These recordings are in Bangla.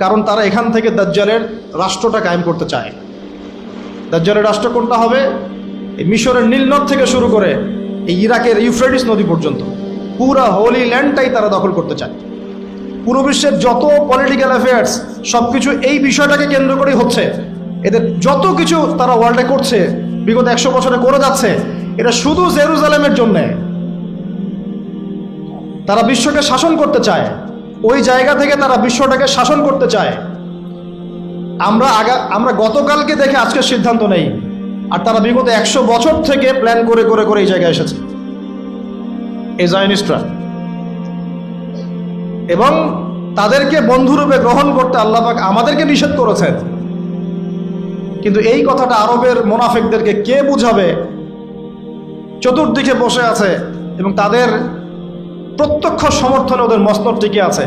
কারণ তারা এখান থেকে দাজ্জালের রাষ্ট্রটা কায়েম করতে চায়। দাজ্জালের রাষ্ট্র কোনটা হবে? এই মিশরের নীলনদ থেকে শুরু করে এই ইরাকের ইউফ্রেটিস নদী পর্যন্ত পুরা হোলি ল্যান্ডটাই তারা দখল করতে চায়। পুরো বিশ্বের যত পলিটিক্যাল অ্যাফেয়ার্স সব কিছু এই বিষয়টাকে কেন্দ্র করেই হচ্ছে। এদের যত কিছু তারা ওয়ার্ল্ডে করছে, বিগত 100 বছরে করে যাচ্ছে, এটা শুধু জেরুজালেমের জন্যে। তারা বিশ্বকে শাসন করতে চায়, ওই জায়গা থেকে তারা বিশ্বটাকে শাসন করতে চায়। আমরা গতকালকে দেখে আজকে সিদ্ধান্ত নেই, আর তারা বিগত 100 বছর থেকে প্ল্যান করে করে করে এই জায়গায় এসেছে এই জায়নিস্টরা। এবং তাদেরকে বন্ধুরূপে গ্রহণ করতে আল্লাহ পাক আমাদেরকে নিষেধ করেছেন। কিন্তু এই কথাটা আরবের মুনাফিকদেরকে কে বুঝাবে? চতুর্দিকে বসে আছে এবং তাদের প্রত্যক্ষ সমর্থনে ওদের মসনদ টিকে আছে,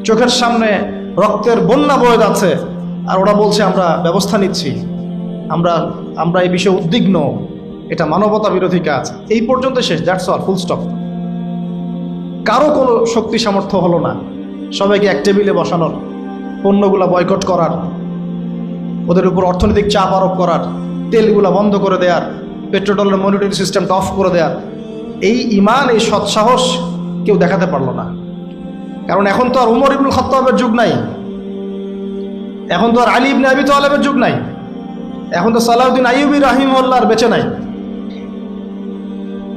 চোখের সামনে রক্তের বন্যা বয়ে যাচ্ছে, আর ওরা বলছে আমরা ব্যবস্থা নিচ্ছি, আমরা এই বিষয়ে উদ্বিগ্ন, এটা মানবতা বিরোধী কাজ। এই পর্যন্ত শেষ, দ্যাটস অল, ফুল স্টপ। কারো কোনো শক্তি সামর্থ্য হলো না সবাইকে এক টেবিলে বসানোর, পণ্যগুলা বয়কট করার, ওদের উপর অর্থনৈতিক চাপ আরোপ করার, তেলগুলা বন্ধ করে দেওয়ার, পেট্রোলের মনিটরিং সিস্টেমটা অফ করে দেওয়ার। এই ঈমান, এই সৎসাহস কেউ দেখাতে পারলো না। কারণ এখন তো আর উমর ইবনুল খাত্তাবের যুগ নাই, এখন তো আর আলী ইবনে আবি তালেবের যুগ নাই, এখন তো সালাউদ্দিন আইয়ুবী রাহিমাহুল্লাহর বেঁচে নাই,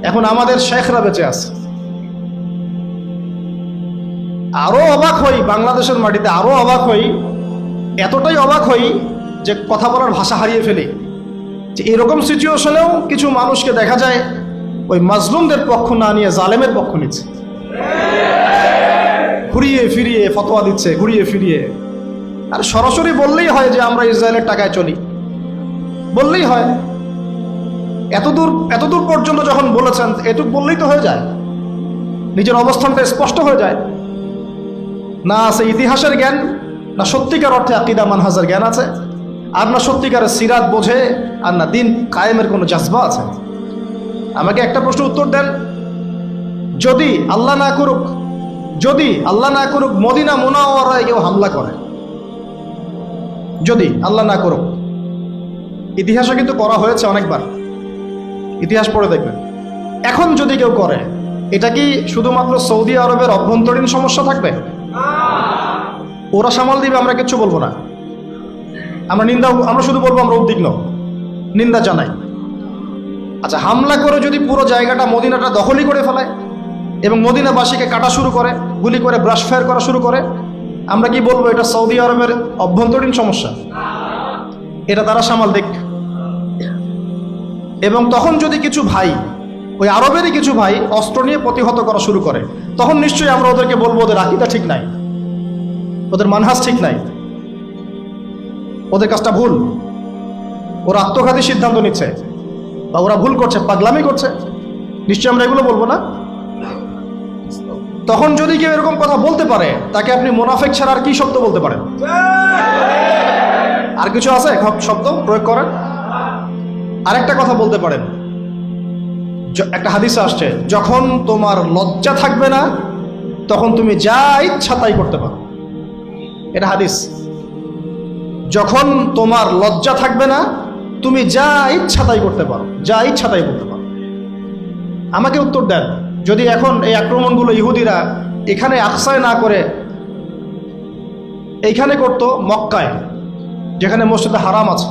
এখন আমাদের শেখরা বেঁচে আছে। আরো অবাক হই, বাংলাদেশের মাটিতে আরো অবাক হই, এতটাই অবাক হই যে কথা বলার ভাষা হারিয়ে ফেলি, যে এরকম সিচুয়েশনেও কিছু মানুষকে দেখা যায় ওই মাজলুমদের পক্ষ না নিয়ে জালেমের পক্ষ নিচ্ছে, ঘুরিয়ে ফিরিয়ে ফতোয়া দিচ্ছে, ঘুরিয়ে ফিরিয়ে। আর সরাসরি বললেই হয় যে আমরা ইসরায়েলের টাকায় চলি, বললেই হয়। এতদূর পর্যন্ত যখন বলেছেন, এটুক বললেই তো হয়ে যায়, নিজের অবস্থানটা স্পষ্ট হয়ে যায়। না আছে ইতিহাসের জ্ঞান, না সত্যিকার অর্থে আকীদা মানহাজের জ্ঞান আছে, আর না সত্যিকারের সিরাত বোঝে, আর না দিন কায়েমের কোনো জাজবা আছে। আমাকে একটা প্রশ্ন উত্তর দেন, যদি আল্লাহ না করুক মদিনা মুনাওয়ারায় কেউ হামলা করে, যদি আল্লাহ না করুক, ইতিহাসে কিন্তু করা হয়েছে অনেকবার, ইতিহাস পড়ে দেখবেন। এখন যদি কেউ করে, এটা কি শুধুমাত্র সৌদি আরবের অভ্যন্তরীণ সমস্যা থাকবে? ওরা সামাল দিবে, আমরা কিচ্ছু বলবো না। আমরা শুধু বলবো আমরা উদ্বিগ্ন, নিন্দা জানাই। আচ্ছা, হামলা করে যদি পুরো জায়গাটা, মদিনাটা দখলই করে ফেলায় এবং মদিনাবাসীকে কাটা শুরু করে, গুলি করে, ব্রাশ ফায়ার করা শুরু করে, আমরা কি বলবো এটা সৌদি আরবের অভ্যন্তরীণ সমস্যা? এটা তারা সামাল দিক। এবং তখন যদি কিছু ভাই, ওই আরবেরই কিছু ভাই অস্ত্র নিয়ে প্রতিহত করা শুরু করে, তখন নিশ্চয়ই আমরা ওদেরকে বলবো ওদের আকীদা ঠিক নাই, ওদের মানহাজ ঠিক নাই, ওদের কাজটা ভুল, ওরা আত্মঘাতী সিদ্ধান্ত নিচ্ছে, বা ওরা ভুল করছে, পাগলামি করছে। নিশ্চয়ই আমরা এগুলো বলবো না। তখন যদি কেউ এরকম কথা বলতে পারে, তাকে আপনি মুনাফিক ছাড়া আর কি শব্দ বলতে পারেন? আর কিছু আছে শব্দ প্রয়োগ করেন? আরেকটা কথা বলতে পারেন, একটা হাদিসে আসছে, যখন তোমার লজ্জা থাকবে না তখন তুমি যা ইচ্ছা তাই করতে পারো। এটা হাদিস। যখন তোমার লজ্জা থাকবে না তুমি যা ইচ্ছা তাই করতে পারো, যা ইচ্ছা তাই বলতে পারো। আমাকে উত্তর দেন, যদি এখন এই আক্রমণগুলো ইহুদিরা এখানে আকসায় না করে এইখানে করতো, মক্কায় যেখানে মসজিদে হারাম আছে,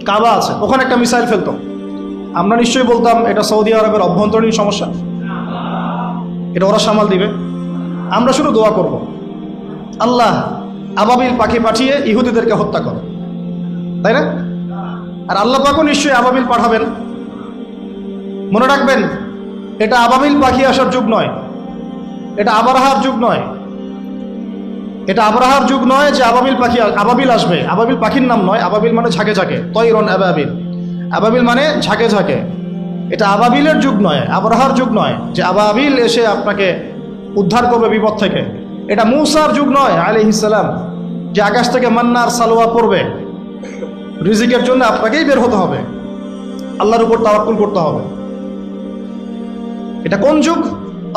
কাবা আছে, ওখানে একটা মিসাইল ফেলতো, আমরা নিশ্চয়ই বলতাম এটা সৌদি আরবের অভ্যন্তরীণ সমস্যা, এটা ওরা সামাল দিবে। আমরা শুধু দোয়া করব, আল্লাহ আবাবিল পাখি পাঠিয়ে ইহুদিদেরকে হত্যা করো, তাই না? আর আল্লাহ পাকও নিশ্চয়ই আবাবিল পাঠাবেন। মনে রাখবেন, এটা আবাবিল পাখি আসার যুগ নয়, এটা আবরাহার যুগ নয়, এটা আবরাহার যুগ নয় যে আবাবিল আসবে। আবাবিল পাখির নাম নয়, আবাবিল মানে ঝাঁকে ঝাঁকে, তৈরন আবাবিল, আবাবিল মানে ঝাঁকে ঝাঁকে। এটা আবাবিলের যুগ নয়, আবরাহার যুগ নয় যে আবাবিল এসে আপনাকে উদ্ধার করবে বিপদ থেকে। এটা মূসার যুগ নয় আলাইহিস সালাম, যে আকাশ থেকে মান্নার সালোয়া পড়বে, রিজিকের জন্য আপনাকেই বের হতে হবে, আল্লাহর উপর তাওয়াক্কুল করতে হবে। এটা কোন যুগ?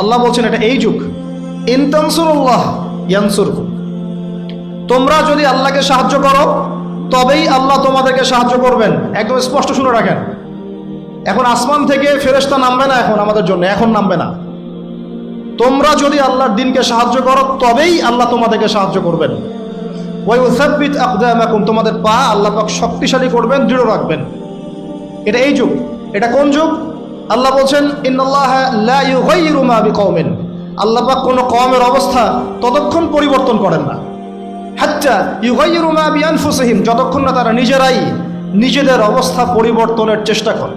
আল্লাহ বলছেন এটা এই যুগ। ইন তানসুরুল্লাহ ইয়ানসুরকুম, তোমরা যদি আল্লাহকে সাহায্য করো তবেই আল্লাহ তোমাদেরকে সাহায্য করবেন। একদম স্পষ্ট শুনে রাখেন। এখন আসমান থেকে ফেরেশতা নামবে না, এখন আমাদের জন্য এখন নামবে না। তোমরা যদি আল্লাহর দ্বীনকে সাহায্য করো তবেই আল্লাহ তোমাদেরকে সাহায্য করবেন। ওয়ায়ুসাব্বিত আকদামাকুম, তোমাদের পা আল্লাহ পাক শক্তিশালী করবেন, দৃঢ় রাখবেন। এটা এই যুগ। এটা কোন যুগ? আল্লাহ বলছেন ইন্নাল্লাহা লা ইউগাইয়িরু মা বিকওমিন, আল্লাহ পাক কোনো কওমের অবস্থা ততক্ষণ পরিবর্তন করেন না, হাত্তা ইউগাইয়িরু মা বিআনফুসিহিম, যতক্ষণ না তারা নিজেরাই নিজেদের অবস্থা পরিবর্তনের চেষ্টা করে।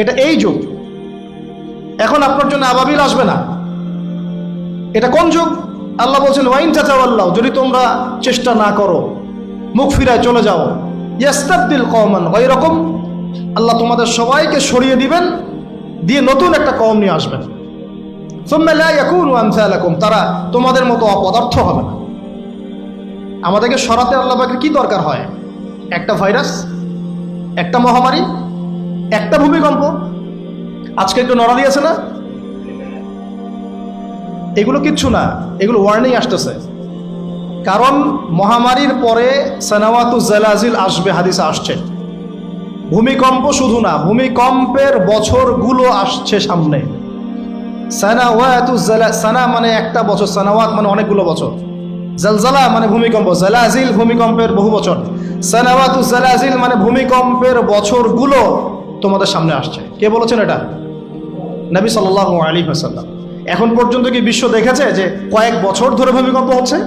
এটা এই যুগ। এখন আপনার জন্য আবাবিল আসবে না। এটা কোন যুগ? আল্লাহ বলছেন ওয়াইন তাতাওয়াল্লাউ, যদি তোমরা চেষ্টা না করো, মুখ ফিরায় চলে যাও, ইয়াস্তাবদিল কওমান গায়রাকুম, আল্লাহ তোমাদের সবাইকে সরিয়ে দিবেন, দিয়ে নতুন একটা কওম নিয়ে আসবেন। সুম্মা লা ইয়াকুনু আমসালাকুম, তারা তোমাদের মতো অপদার্থ হবে না। আমাদেরকে সরাতে আল্লাহ পাকের কি দরকার হয়? একটা ভাইরাস, একটা মহামারী, একটা ভূমিকম্প, আজকে একটু নড়ালি আছে না, এগুলো কিচ্ছু না। এগুলো ওয়ার্নিং আসতেছে। কারণ মহামারীর পরে সানাওয়াতু জালাজিল আসবে, হাদিসে আসছে। ভূমিকম্প শুধু না, ভূমিকম্পের বছরগুলো আসছে সামনে। সানাওয়াতু সানা মানে একটা বছর, সানাওয়াত মানে অনেকগুলো বছর, জালজালা মানে ভূমিকম্প, জালাজিল ভূমিকম্পের বহু বছর, সানাওয়াতু জালাজিল মানে ভূমিকম্পের বছরগুলো তোমাদের সামনে আসছে। কে বলেছেন এটা? নবী সাল্লাল্লাহু আলাইহি ওয়াসাল্লাম। এখন পর্যন্ত কি বিশ্ব দেখেছে যে কয়েক বছর ধরে ভূমিকম্প হচ্ছে?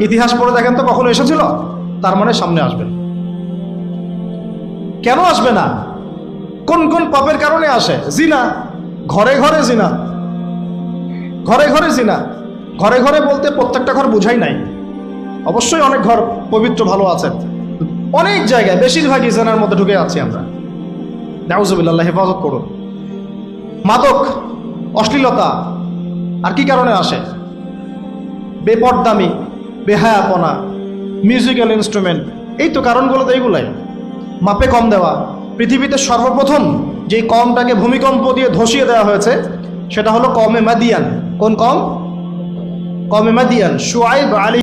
ইতিহাস পড়ে দেখেন তো কখনো এসেছিল? তার মানে সামনে আসবে। কেন আসবে না? কোন কোন পাপের কারণে আসে? জিনা, ঘরে ঘরে জিনা, ঘরে ঘরে জিনা। ঘরে ঘরে বলতে প্রত্যেকটা ঘর বুঝাই নাই, অবশ্যই অনেক ঘর পবিত্র ভালো আছে, অনেক জায়গায় বেশিরভাগই জিনার মধ্যে ঢুকে আছি আমরা। নাউজুবিল্লাহ, হেফাজত করুন। মাদক, অশ্লীলতা, আর কি কারণে আসে? বেপরদামি, বেহায়াপনা, মিউজিক্যাল ইনস্ট্রুমেন্ট, এই তো কারণগুলো তো এইগুলাই। মাপে কম দেওয়া। পৃথিবীতে সর্বপ্রথম যে কমটাকে ভূমিকম্প দিয়ে ধসিয়ে দেওয়া হয়েছে সেটা হলো কওমে মাদিয়ান। কোন কম? কওমে মাদিয়ান। শুআইব আলী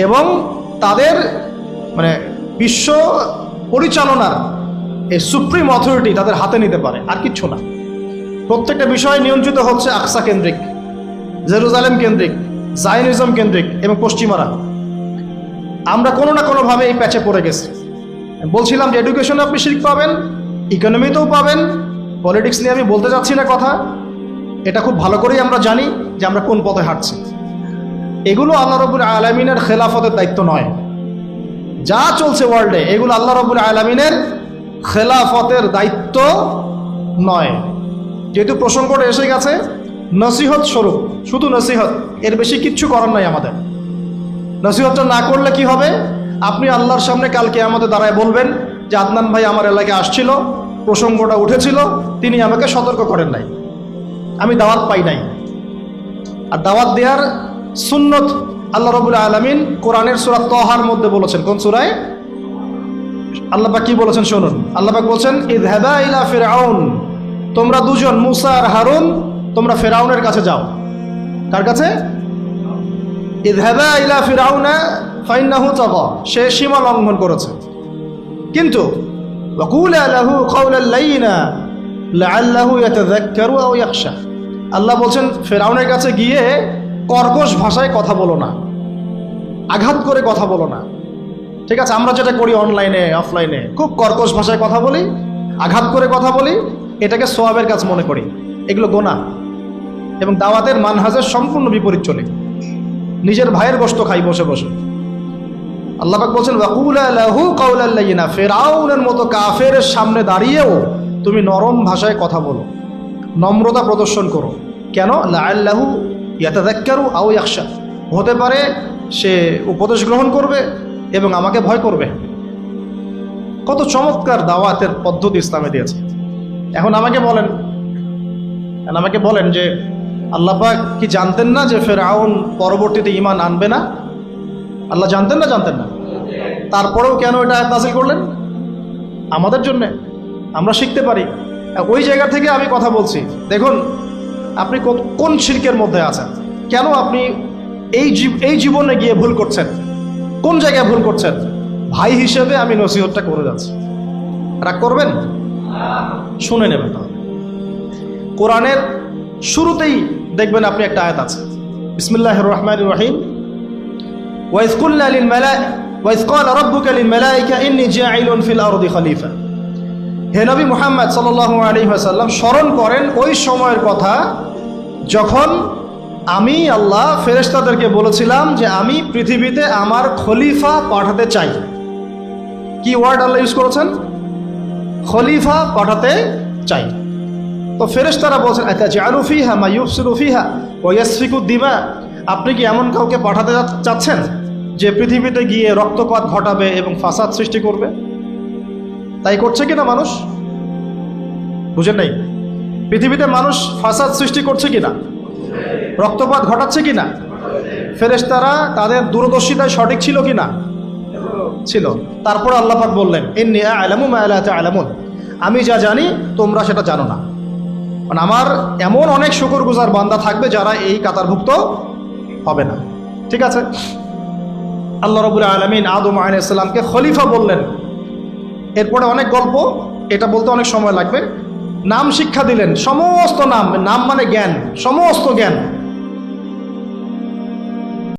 এবং তাদের মানে বিশ্ব পরিচালনার এই সুপ্রিম অথরিটি তাদের হাতে নিতে পারে, আর কিচ্ছু না। প্রত্যেকটা বিষয় নিয়ন্ত্রিত হচ্ছে আকসা কেন্দ্রিক, জেরুজালেম কেন্দ্রিক, জায়নিজম কেন্দ্রিক এবং পশ্চিমারা। আমরা কোনো না কোনোভাবে এই প্যাচে পড়ে গেছি। বলছিলাম যে এডুকেশনে আপনি শিরক পাবেন, ইকোনমিতেও পাবেন। পলিটিক্স নিয়ে আমি বলতে যাচ্ছি না কথা, এটা খুব ভালো করেই আমরা জানি যে আমরা কোন পথে হাঁটছি। এগুলো আল্লাহ রাব্বুল আলামিনের খেলাফতের দায়িত্ব নয়। যা চলছে ওয়ার্ল্ডে এগুলো আল্লাহ রাব্বুল আলামিনের খেলাফতের দায়িত্ব নয়। যেহেতু প্রসঙ্গটা এসে গেছে, নসিহত স্বরূপ, শুধু নসিহত, এর বেশি কিচ্ছু করার নাই আমাদের। নসিহতটা না করলে কি হবে? আপনি আল্লাহর সামনে কালকে আমাদের দাঁড়ায় বলবেন যে আদনান ভাই আমার এলাকায় আসছিল, প্রসঙ্গটা উঠেছিল, তিনি আমাকে সতর্ক করেন নাই, আমি দাওয়াত পাই নাই। আর দাওয়াত দেওয়ার সুন্নত আল্লাহ রাব্বুল আলামিন কোরআনের সূরা তাহার মধ্যে বলেছেন। কোন সূরায়? আল্লাহ পাক কি বলেছেন শুনুন। আল্লাহ পাক বলেছেন ইযহাবা ইলা ফিরআউন, তোমরা দুজন মুসা আর হারুন তোমরা ফিরআউনের কাছে যাও। কার কাছে? ইযহাবা ইলা ফিরআউনা ফাইন্নাহু তাগা, সে সীমা লঙ্ঘন করেছে। কিন্তু ওয়াকুলা লাহু কাওলাল লাইনা লাআল্লাহু ইয়াতাযাক্কারু আও ইয়াখশা, আল্লাহ বলেন ফিরআউনের কাছে গিয়ে কর্কশ ভাষায় কথা বলো না, আঘাত করে কথা বলো না। ঠিক আছে, আমরা যেটা করি অনলাইনে অফলাইনে, খুব কর্কশ ভাষায় কথা বলি, আঘাত করে কথা বলি, এটাকে সওয়াবের কাজ মনে করি। এগুলো গোনাহ এবং দাওয়াতের মানহাজের সম্পূর্ণ বিপরীত চলে। নিজের ভাইয়ের গোশত খাই বসে বসে, আল্লাহ পাক বলছেন ওয়াকুলা লাহু কাওলাল লাইয়িনা, ফিরআউনের মতো কাফেরের সামনে দাঁড়িয়েও তুমি নরম ভাষায় কথা বলো, নম্রতা প্রদর্শন করো। কেন? লাআল্লাহু ইয়াতাযাক্কারু আও ইয়াখশা, হতে পারে সে উপদেশ গ্রহণ করবে এবং আমাকে ভয় করবে। কত চমৎকার দাওয়াতের পদ্ধতি ইসলামে দিয়েছে। এখন আমাকে বলেন যে আল্লাহ পাক কি জানতেন না যে ফিরআউন পরবর্তীতে ঈমান আনবে না? আল্লাহ জানতেন না? তারপরেও কেন এটা আয়াত নাযিল করলেন? আমাদের জন্য, আমরা শিখতে পারি। ওই জায়গা থেকে আমি কথা বলছি। দেখুন আপনি কোন শিরকের মধ্যে আছেন, কেন আপনি এই জীবনে গিয়ে ভুল করছেন, কোন জায়গায় ভুল করছেন? ভাই হিসেবে আমি নসিহতটা করে যাচ্ছি, রাগ করবেন? শুনে নেবেন। তাহলে কোরআনের শুরুতেই দেখবেন আপনি একটা আয়াত আছে, বিসমিল্লাহির রহমানির রহিম, ওয়াইজ ক্বালা রাব্বুকা লিল মালাইকা ইন্নী জাঈলুন ফিল আরদি খলিফা। হে নবী মুহাম্মদ সাল্লাল্লাহু আলাইহি ওয়াসাল্লাম, স্মরণ করেন ওই সময়ের কথা যখন আমি আল্লাহ ফেরেশতাদেরকে বলেছিলাম যে আমি পৃথিবীতে আমার খলিফা পাঠাতে চাই। কি ওয়ার্ড আল্লাহ ইউজ করেছেন? খলিফা পাঠাতে চাই। তো ফেরেশতারা বলছেন আতাজআলু ফিহা মা ইউফসিদু ফিহা ওয়া ইয়াসফিকু দিমা, আপনি কি এমন কাউকে পাঠাতে চাচ্ছেন যে পৃথিবীতে গিয়ে রক্তপাত ঘটাবে এবং ফাসাদ সৃষ্টি করবে? তাই করছে কিনা মানুষ? বুঝেন নাই? পৃথিবীতে মানুষ ফাসাদ সৃষ্টি করছে কিনা, রক্তপাত ঘটাচ্ছে কিনা? ফেরেশতারা তাদের দূরদর্শিতায় সঠিক ছিল কিনা? ছিল। তারপর আল্লাহ পাক বললেন ইন্নী আ'লামু মা লা তা'লামুন, আমি যা জানি তোমরা সেটা জানো না। মানে আমার এমন অনেক শুকরগুজার বান্দা থাকবে যারা এই কাতারভুক্ত হবে না। ঠিক আছে, আল্লাহ রাব্বুল আলামিন আদম আলাইহিস সালামকে খলিফা বললেন। এরপরে অনেক গল্প, এটা বলতে অনেক সময় লাগবে। নাম শিক্ষা দিলেন, সমস্ত নাম মানে জ্ঞান, সমস্ত জ্ঞান